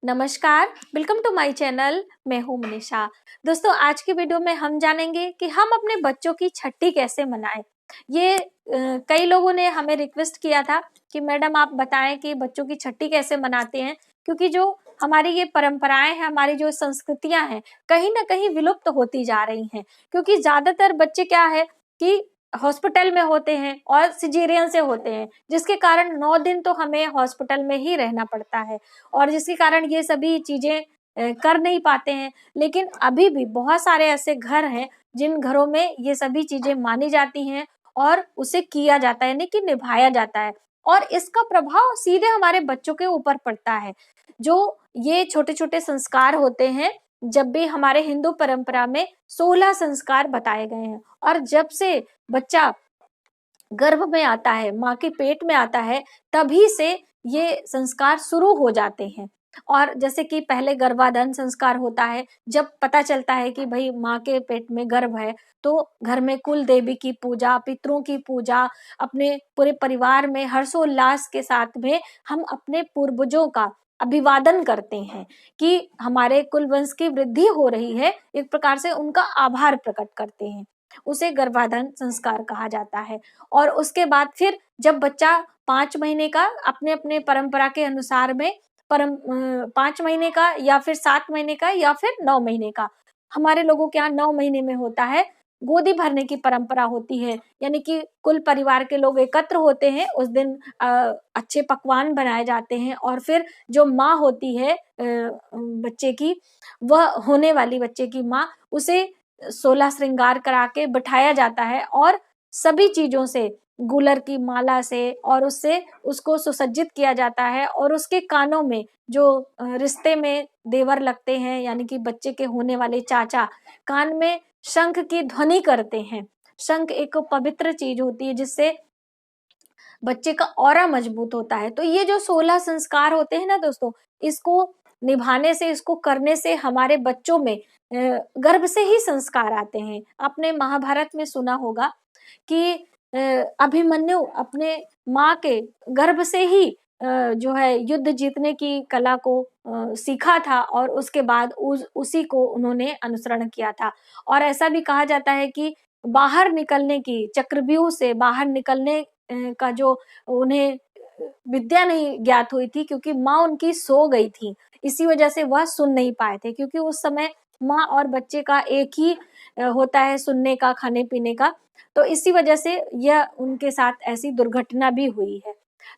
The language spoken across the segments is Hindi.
नमस्कार, वेलकम टू माय चैनल। मैं हूं मनीषा। दोस्तों, आज की वीडियो में हम जानेंगे कि हम अपने बच्चों की छठी कैसे मनाएं। ये कई लोगों ने हमें रिक्वेस्ट किया था कि मैडम आप बताएं कि बच्चों की छठी कैसे मनाते हैं, क्योंकि जो हमारी ये परंपराएं हैं, हमारी जो संस्कृतियां हैं, कहीं ना कहीं विलुप्त होती जा रही हैं। क्योंकि ज्यादातर बच्चे क्या है कि हॉस्पिटल में होते हैं और सिजेरियन से होते हैं, जिसके कारण 9 दिन तो हमें हॉस्पिटल में ही रहना पड़ता है और जिसके कारण ये सभी चीजें कर नहीं पाते हैं। लेकिन अभी भी बहुत सारे ऐसे घर हैं जिन घरों में ये सभी चीजें मानी जाती हैं और उसे किया जाता है, यानी कि निभाया जाता है, और इसका प्रभाव सीधे हमारे बच्चों के ऊपर पड़ता है। जो ये छोटे छोटे संस्कार होते हैं, जब भी हमारे हिंदू परंपरा में 16 संस्कार बताए गए हैं, और जब से बच्चा गर्भ में आता है, माँ के पेट में आता है, तभी से ये संस्कार शुरू हो जाते हैं। और जैसे कि पहले गर्भाधान संस्कार होता है, जब पता चलता है कि भाई माँ के पेट में गर्भ है, तो घर में कुल देवी की पूजा, पितरों की पूजा, अपने पूरे परिवार में हर्षोल्लास के साथ में हम अपने पूर्वजों का अभिवादन करते हैं कि हमारे कुल वंश की वृद्धि हो रही है। एक प्रकार से उनका आभार प्रकट करते हैं। उसे गर्भाधान संस्कार कहा जाता है। और उसके बाद फिर जब बच्चा 5 महीने का, अपने अपने परंपरा के अनुसार में 5 महीने का या फिर 7 महीने का या फिर 9 महीने का, हमारे लोगों के यहाँ 9 महीने में होता है, गोदी भरने की परंपरा होती है। यानी कि कुल परिवार के लोग एकत्र होते हैं उस दिन, अच्छे पकवान बनाए जाते हैं, और फिर जो माँ होती है बच्चे की, वह होने वाली बच्चे की माँ, उसे 16 श्रृंगार करा के बिठाया जाता है और सभी चीजों से, गुलर की माला से और उससे उसको सुसज्जित किया जाता है। और उसके कानों में जो रिश्ते में देवर लगते हैं, यानी कि बच्चे के होने वाले चाचा, कान में शंख की ध्वनि करते हैं। शंख एक पवित्र चीज होती है जिससे बच्चे का ऑरा मजबूत होता है। तो ये जो 16 संस्कार होते हैं ना दोस्तों, इसको निभाने से, इसको करने से हमारे बच्चों में गर्भ से ही संस्कार आते हैं। आपने महाभारत में सुना होगा कि अभिमन्यु अपने माँ के गर्भ से ही जो है युद्ध जीतने की कला को सीखा था, और उसके बाद उसी को उन्होंने अनुसरण किया था। और ऐसा भी कहा जाता है कि बाहर निकलने की, चक्रव्यूह से बाहर निकलने का जो उन्हें विद्या नहीं ज्ञात हुई थी, क्योंकि माँ उनकी सो गई थी। इसी वजह से वह सुन नहीं पाए थे, क्योंकि उस समय माँ और बच्चे का एक ही होता है सुनने का, खाने पीने का। तो इसी वजह से यह उनके साथ ऐसी दुर्घटना भी हुई है।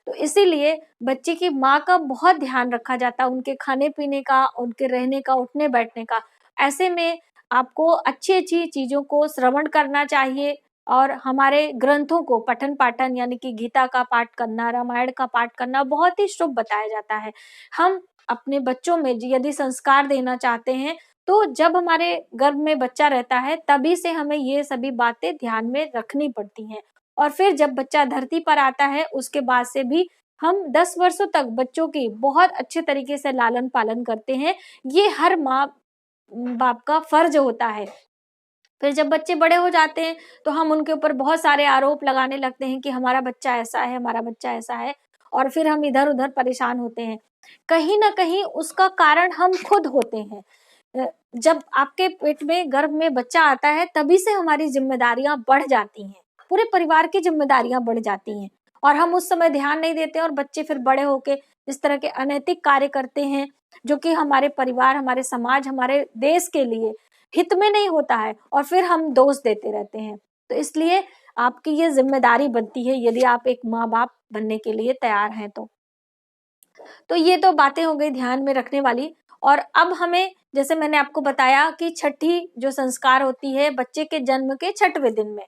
तो इसीलिए बच्चे की माँ का बहुत ध्यान रखा जाता है, उनके खाने पीने का, उनके रहने का, उठने बैठने का। ऐसे में आपको अच्छी अच्छी चीजों को श्रवण करना चाहिए, और हमारे ग्रंथों को पठन पाठन, यानी कि गीता का पाठ करना, रामायण का पाठ करना बहुत ही शुभ बताया जाता है। हम अपने बच्चों में यदि संस्कार देना चाहते हैं, तो जब हमारे गर्भ में बच्चा रहता है, तभी से हमें ये सभी बातें ध्यान में रखनी पड़ती हैं। और फिर जब बच्चा धरती पर आता है, उसके बाद से भी हम 10 वर्षों तक बच्चों की बहुत अच्छे तरीके से लालन पालन करते हैं। ये हर माँ बाप का फर्ज होता है। फिर जब बच्चे बड़े हो जाते हैं, तो हम उनके ऊपर बहुत सारे आरोप लगाने लगते हैं कि हमारा बच्चा ऐसा है, हमारा बच्चा ऐसा है, और फिर हम इधर उधर परेशान होते हैं। कहीं ना कहीं उसका कारण हम खुद होते हैं। जब आपके पेट में, गर्भ में बच्चा आता है, तभी से हमारी जिम्मेदारियां बढ़ जाती हैं, पूरे परिवार की जिम्मेदारियां बढ़ जाती हैं, और हम उस समय ध्यान नहीं देते, और बच्चे फिर बड़े होके इस तरह के अनैतिक कार्य करते हैं, जो कि हमारे परिवार, हमारे समाज, हमारे देश के लिए हित में नहीं होता है, और फिर हम दोष देते रहते हैं। तो इसलिए आपकी ये जिम्मेदारी बनती है, यदि आप एक माँ बाप बनने के लिए तैयार हैं तो ये तो बातें हो गई ध्यान में रखने वाली। और अब हमें, जैसे मैंने आपको बताया कि छठी जो संस्कार होती है बच्चे के जन्म के 6वें दिन में,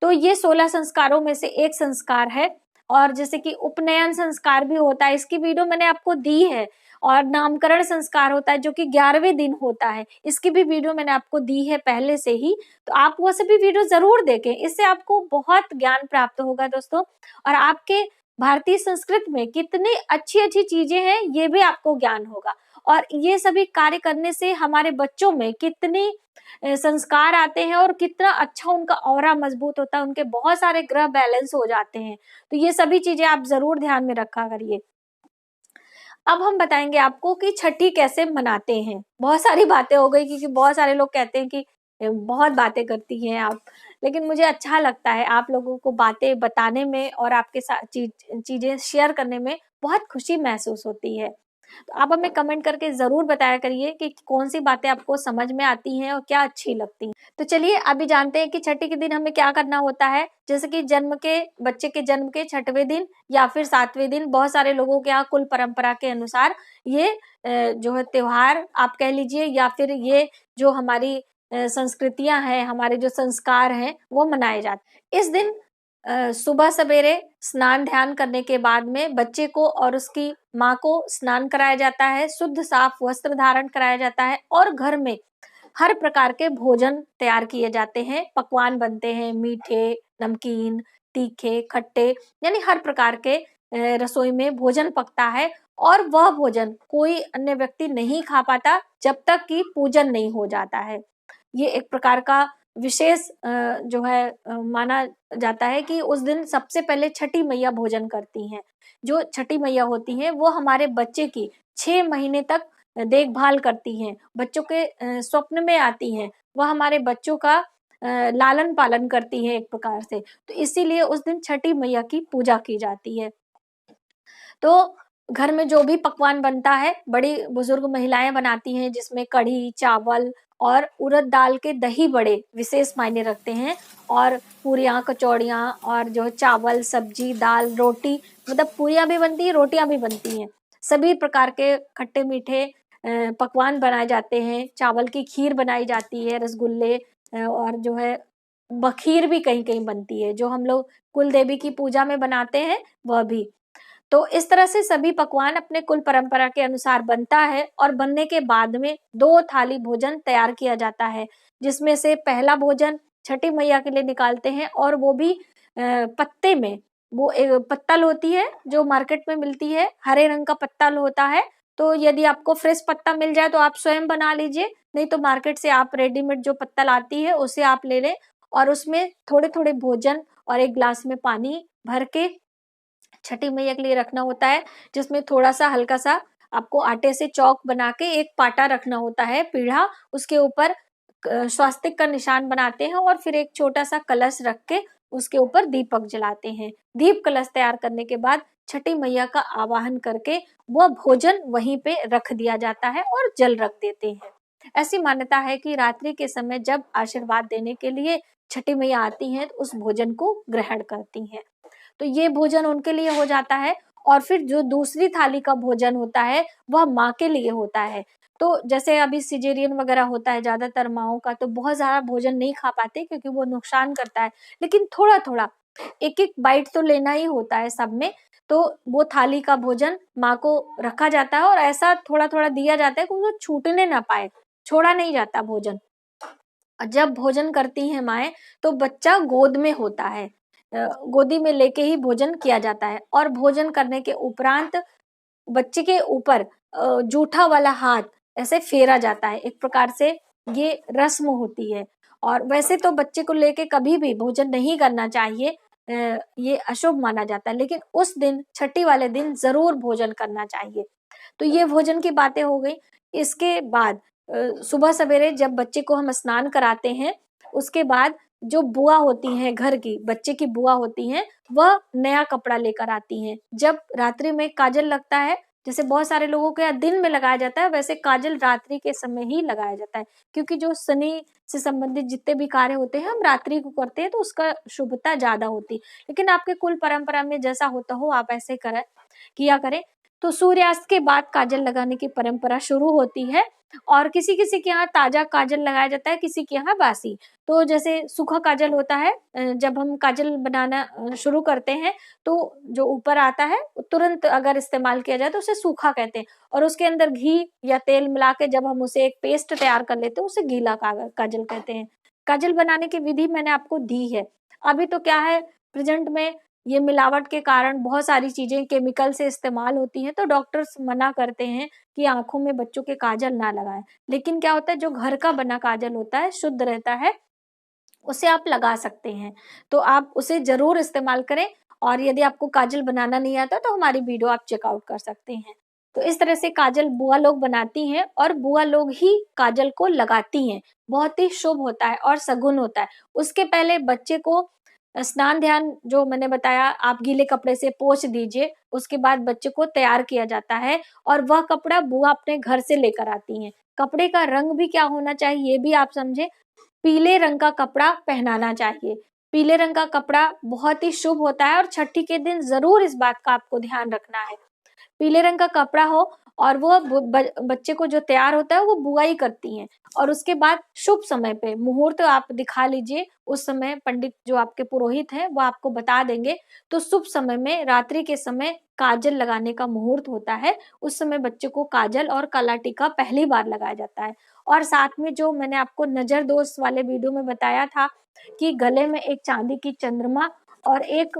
तो ये 16 संस्कारों में से एक संस्कार है। और जैसे कि उपनयन संस्कार भी होता है, इसकी वीडियो मैंने आपको दी है। और नामकरण संस्कार होता है जो कि 11वें दिन होता है, इसकी भी वीडियो मैंने आपको दी है पहले से ही। तो आप वो सभी वीडियो जरूर देखें, इससे आपको बहुत ज्ञान प्राप्त होगा दोस्तों। और आपके भारतीय संस्कृति में कितनी अच्छी अच्छी चीजें हैं, ये भी आपको ज्ञान होगा। और ये सभी कार्य करने से हमारे बच्चों में कितनी संस्कार आते हैं, और कितना अच्छा उनका ऑरा मजबूत होता है, उनके बहुत सारे ग्रह बैलेंस हो जाते हैं। तो ये सभी चीजें आप जरूर ध्यान में रखा करिए। अब हम बताएंगे आपको कि छठी कैसे मनाते हैं। बहुत सारी बातें हो गई, क्योंकि बहुत सारे लोग कहते हैं कि बहुत बातें करती हैं आप, लेकिन मुझे अच्छा लगता है आप लोगों को बातें बताने में और आपके साथ चीजें शेयर करने में बहुत खुशी महसूस होती है। तो आप हमें कमेंट करके जरूर बताया करिए कि कौन सी बातें आपको समझ में आती हैं और क्या अच्छी लगती हैं। तो चलिए अभी जानते हैं कि छठी के दिन हमें क्या करना होता है। जैसे कि बच्चे के जन्म के छठवें दिन या फिर 7वें दिन, बहुत सारे लोगों के यहाँ कुल परंपरा के अनुसार ये जो है त्योहार आप कह लीजिए, या फिर ये जो हमारी संस्कृतियां हैं, हमारे जो संस्कार हैं, वो मनाए जाते हैं। इस दिन सुबह सवेरे स्नान ध्यान करने के बाद में बच्चे को और उसकी माँ को स्नान कराया जाता है, शुद्ध साफ वस्त्र धारण कराया जाता है और घर में हर प्रकार के भोजन तैयार किए जाते हैं, पकवान बनते हैं, मीठे, नमकीन, तीखे, खट्टे, यानी हर प्रकार के रसोई में भोजन पकता है। और वह भोजन कोई अन्य व्यक्ति नहीं खा पाता जब तक कि पूजन नहीं हो जाता है। ये एक प्रकार का विशेष जो है माना जाता है कि उस दिन सबसे पहले छठी मैया भोजन करती हैं। जो छठी मैया होती हैं वो हमारे बच्चे की 6 महीने तक देखभाल करती हैं, बच्चों के स्वप्न में आती हैं, वह हमारे बच्चों का लालन पालन करती है एक प्रकार से। तो इसीलिए उस दिन छठी मैया की पूजा की जाती है। तो घर में जो भी पकवान बनता है बड़ी बुजुर्ग महिलाएं बनाती हैं, जिसमें कढ़ी, चावल और उड़द दाल के दही बड़े विशेष मायने रखते हैं, और पूरियां, कचौड़ियां और जो चावल, सब्जी, दाल, रोटी, मतलब पूरियां भी बनती है, रोटियां भी बनती हैं। सभी प्रकार के खट्टे मीठे पकवान बनाए जाते हैं। चावल की खीर बनाई जाती है, रसगुल्ले और जो है बखीर भी कहीं कहीं बनती है, जो हम लोग कुल देवी की पूजा में बनाते हैं वह भी। तो इस तरह से सभी पकवान अपने कुल परंपरा के अनुसार बनता है, और बनने के बाद में 2 थाली भोजन तैयार किया जाता है, जिसमें से पहला भोजन छठी मैया के लिए निकालते हैं, और वो भी पत्ते में। वो एक पत्तल होती है जो मार्केट में मिलती है, हरे रंग का पत्तल होता है। तो यदि आपको फ्रेश पत्ता मिल जाए तो आप स्वयं बना लीजिए, नहीं तो मार्केट से आप रेडीमेड जो पत्तल आती है उसे आप ले लें, और उसमें थोड़े थोड़े भोजन और एक ग्लास में पानी भर के छठी मैया के लिए रखना होता है, जिसमें थोड़ा सा हल्का सा आपको आटे से चौक बना के एक पाटा रखना होता है, पीढ़ा, उसके ऊपर स्वास्तिक का निशान बनाते हैं, और फिर एक छोटा सा कलश रख के उसके ऊपर दीपक जलाते हैं। दीप कलश तैयार करने के बाद छठी मैया का आवाहन करके वह भोजन वहीं पे रख दिया जाता है और जल रख देते हैं। ऐसी मान्यता है कि रात्रि के समय जब आशीर्वाद देने के लिए छठी मैया आती हैं तो उस भोजन को ग्रहण करती हैं। तो ये भोजन उनके लिए हो जाता है, और फिर जो दूसरी थाली का भोजन होता है वह माँ के लिए होता है। तो जैसे अभी सिजेरियन वगैरह होता है ज्यादातर माओं का, तो बहुत ज्यादा भोजन नहीं खा पाते क्योंकि वो नुकसान करता है, लेकिन थोड़ा थोड़ा एक एक बाइट तो लेना ही होता है सब में। तो वो थाली का भोजन माँ को रखा जाता है, और ऐसा थोड़ा थोड़ा दिया जाता है कि वो छूटने ना पाए, छोड़ा नहीं जाता भोजन। जब भोजन करती हैं माएँ तो बच्चा गोद में होता है, गोदी में लेके ही भोजन किया जाता है, और भोजन करने के उपरांत बच्चे के ऊपर जूठा वाला हाथ ऐसे फेरा जाता है। एक प्रकार से ये रस्म होती है, और वैसे तो बच्चे को लेके कभी भी भोजन नहीं करना चाहिए, ये अशुभ माना जाता है, लेकिन उस दिन छठी वाले दिन जरूर भोजन करना चाहिए। तो ये भोजन की बातें हो गई। इसके बाद सुबह सवेरे जब बच्चे को हम स्नान कराते हैं, उसके बाद जो बुआ होती हैं घर की, बच्चे की बुआ होती हैं, वह नया कपड़ा लेकर आती हैं। जब रात्रि में काजल लगता है, जैसे बहुत सारे लोगों के यहाँ दिन में लगाया जाता है, वैसे काजल रात्रि के समय ही लगाया जाता है, क्योंकि जो शनि से संबंधित जितने भी कार्य होते हैं हम रात्रि को करते हैं, तो उसका शुभता ज्यादा होती है। लेकिन आपके कुल परंपरा में जैसा होता हो आप ऐसे किया करें। तो सूर्यास्त के बाद काजल लगाने की परंपरा शुरू होती है, और किसी किसी के यहाँ ताजा काजल लगाया जाता है, किसी के यहाँ बासी। तो जैसे सूखा काजल होता है, जब हम काजल बनाना शुरू करते हैं तो जो ऊपर आता है तुरंत अगर इस्तेमाल किया जाए तो उसे सूखा कहते हैं, और उसके अंदर घी या तेल मिला के जब हम उसे एक पेस्ट तैयार कर लेते हैं उसे गीला काजल कहते हैं। काजल बनाने की विधि मैंने आपको दी है। अभी तो क्या है, प्रेजेंट में ये मिलावट के कारण बहुत सारी चीजें केमिकल से इस्तेमाल होती हैं, तो डॉक्टर्स मना करते हैं कि आंखों में बच्चों के काजल ना लगाएं। लेकिन क्या होता है, जो घर का बना काजल होता है, शुद्ध रहता है, उसे आप लगा सकते हैं। तो आप उसे जरूर इस्तेमाल करें, और यदि आपको काजल बनाना नहीं आता तो हमारी वीडियो आप चेकआउट कर सकते हैं। तो इस तरह से काजल बुआ लोग बनाती हैं और बुआ लोग ही काजल को लगाती हैं। बहुत ही शुभ होता है और सगुन होता है। उसके पहले बच्चे को स्नान ध्यान जो मैंने बताया आप गीले कपड़े से पोंछ दीजिए। उसके बाद बच्चे को तैयार किया जाता है और वह कपड़ा बुआ अपने घर से लेकर आती हैं। कपड़े का रंग भी क्या होना चाहिए ये भी आप समझे। पीले रंग का कपड़ा पहनाना चाहिए। पीले रंग का कपड़ा बहुत ही शुभ होता है और छठी के दिन जरूर इस बात का आपको ध्यान रखना है। पीले रंग का कपड़ा हो और वो बच्चे को जो तैयार होता है वो बुआ ही करती हैं। और उसके बाद शुभ समय पे मुहूर्त आप दिखा लीजिए। उस समय पंडित जो आपके पुरोहित हैं वो आपको बता देंगे। तो शुभ समय में रात्रि के समय काजल लगाने का मुहूर्त होता है। उस समय बच्चे को काजल और काला टीका पहली बार लगाया जाता है। और साथ में जो मैंने आपको नजर दोष वाले वीडियो में बताया था कि गले में एक चांदी की चंद्रमा और एक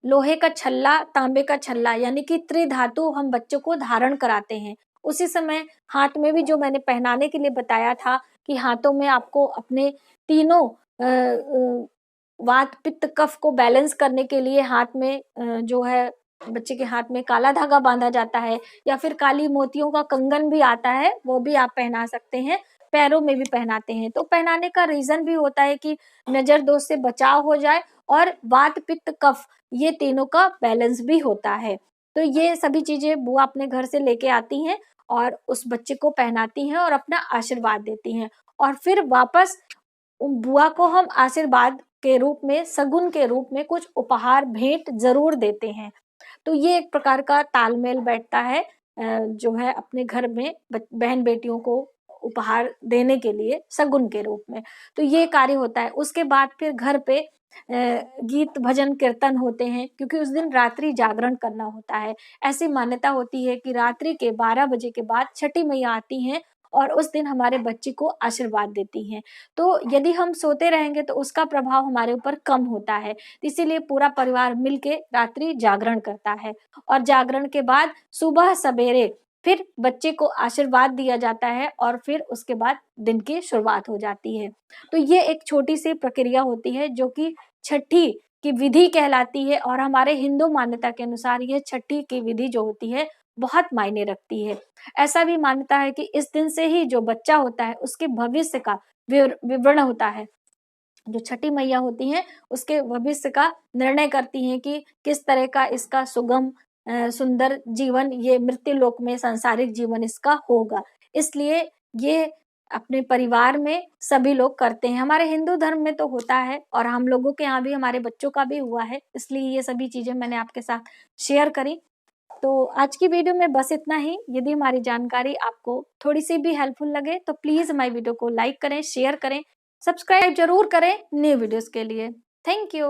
लोहे का छल्ला, तांबे का छल्ला यानी कि त्रिधातु हम बच्चों को धारण कराते हैं। उसी समय हाथ में भी जो मैंने पहनाने के लिए बताया था कि हाथों में आपको अपने तीनों वात पित्त कफ को बैलेंस करने के लिए हाथ में जो है बच्चे के हाथ में काला धागा बांधा जाता है या फिर काली मोतियों का कंगन भी आता है, वो भी आप पहना सकते हैं। पैरों में भी पहनाते हैं। तो पहनाने का रीजन भी होता है कि नजर दोष से बचाव हो जाए और वात पित्त कफ ये तीनों का बैलेंस भी होता है। तो ये सभी चीजें बुआ अपने घर से लेके आती हैं और उस बच्चे को पहनाती हैं और अपना आशीर्वाद देती हैं। और फिर वापस बुआ को हम आशीर्वाद के रूप में, सगुन के रूप में कुछ उपहार भेंट जरूर देते हैं। तो ये एक प्रकार का तालमेल बैठता है जो है अपने घर में बहन बेटियों को उपहार देने के लिए सगुन के रूप में। तो ये कार्य होता है। उसके बाद फिर घर पे गीत भजन कीर्तन होते हैं क्योंकि उस दिन रात्रि जागरण करना होता है। ऐसी मान्यता होती है कि रात्रि के 12 बजे के बाद छठी मैया आती हैं और उस दिन हमारे बच्चे को आशीर्वाद देती हैं। तो यदि हम सोते रहेंगे तो उसका प्रभाव हमारे ऊपर कम होता है। इसीलिए पूरा परिवार मिलके रात्रि जागरण करता है और जागरण के बाद सुबह सवेरे फिर बच्चे को आशीर्वाद दिया जाता है और फिर उसके बाद दिन की शुरुआत हो जाती है। तो ये एक छोटी सी प्रक्रिया होती है जो कि छठी की विधि कहलाती है और हमारे हिंदू मान्यता के अनुसार ये छठी की विधि जो होती है बहुत मायने रखती है। ऐसा भी मान्यता है कि इस दिन से ही जो बच्चा होता है उसके भविष्य का विवरण होता है। जो छठी मैया होती हैं उसके भविष्य का निर्णय करती हैं कि किस तरह का इसका सुगम सुंदर जीवन ये मृत्यु लोक में सांसारिक जीवन इसका होगा। इसलिए ये अपने परिवार में सभी लोग करते हैं। हमारे हिंदू धर्म में तो होता है और हम लोगों के यहाँ भी हमारे बच्चों का भी हुआ है। इसलिए ये सभी चीजें मैंने आपके साथ शेयर करी। तो आज की वीडियो में बस इतना ही। यदि हमारी जानकारी आपको थोड़ी सी भी हेल्पफुल लगे तो प्लीज हमारी वीडियो को लाइक करें, शेयर करें, सब्सक्राइब जरूर करें न्यू वीडियोस के लिए। Thank you.